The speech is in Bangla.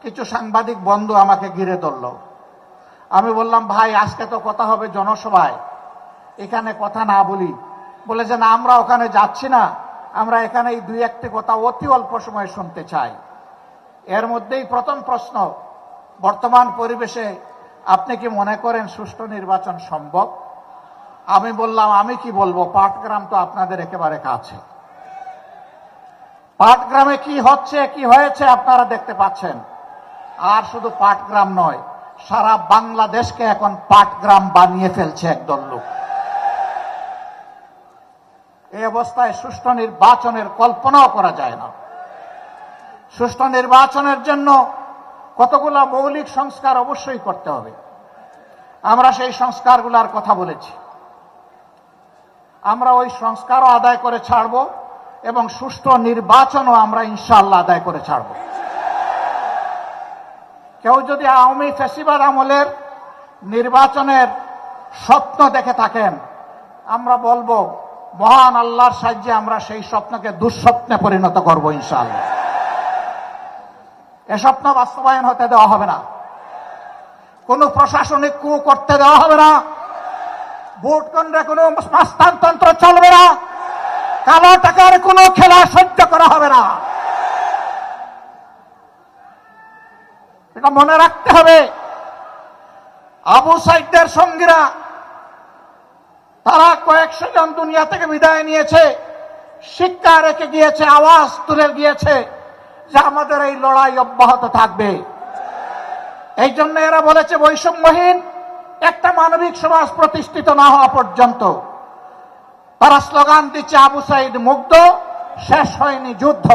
কিছু সাংবাদিক বন্ধু আমাকে ঘিরে ধরল। আমি বললাম, ভাই আজকে তো কথা হবে জনসভায়, এখানে কথা না বলি। বলে যে না, আমরা ওখানে যাচ্ছি না, আমরা এখানে এই দুই একটি কথা অতি অল্প সময় শুনতে চাই। এর মধ্যেই প্রথম প্রশ্ন, বর্তমান পরিবেশে আপনি কি মনে করেন সুষ্ঠু নির্বাচন সম্ভব? আমি বললাম, আমি কি বলবো, পাটগ্রাম তো আপনাদের একেবারে কাছে। পাটগ্রামে কি হচ্ছে কি হয়েছে আপনারা দেখতে পাচ্ছেন। আর শুধু পাটগ্রাম নয়, সারা বাংলাদেশকে এখন পাটগ্রাম বানিয়ে ফেলছে একদল লোক। এই অবস্থায় সুষ্ঠু নির্বাচনের কল্পনাও করা যায় না। সুষ্ঠু নির্বাচনের জন্য কতগুলো মৌলিক সংস্কার অবশ্যই করতে হবে। আমরা সেই সংস্কারগুলোর কথা বলেছি। আমরা ওই সংস্কারও আদায় করে ছাড়ব এবং সুষ্ঠু নির্বাচনও আমরা ইনশাআল্লাহ আদায় করে ছাড়ব। কেউ যদি আওয়ামী ফ্যাসিবাদ আমলের নির্বাচনের স্বপ্ন দেখে থাকেন, আমরা বলবো মহান আল্লাহর সাহায্যে আমরা সেই স্বপ্নকে দুঃস্বপ্নে পরিণত করব ইনশাআল্লাহ। এ স্বপ্ন বাস্তবায়ন হতে দেওয়া হবে না। কোনো প্রশাসনিক কু করতে দেওয়া হবে না। ভোট কেন্দ্রে কোনো মস্তানতন্ত্র চলবে না। কালো টাকার কোনো খেলা সহ্য করা হবে না। এটা মনে রাখতে হবে। আবু সাইদের সঙ্গীরা তারা কয়েকশো জন দুনিয়া থেকে বিদায় নিয়েছে, শিক্ষা রেখে গিয়েছে, আওয়াজ তুলে গিয়েছে যে আমাদের এই লড়াই অব্যাহত থাকবে। এই জন্য এরা বলেছে বৈষম্যহীন একটা মানবিক সমাজ প্রতিষ্ঠিত না হওয়া পর্যন্ত। তারা স্লোগান দিচ্ছে আবু সাইদ মুগ্ধ, শেষ হয়নি যুদ্ধ।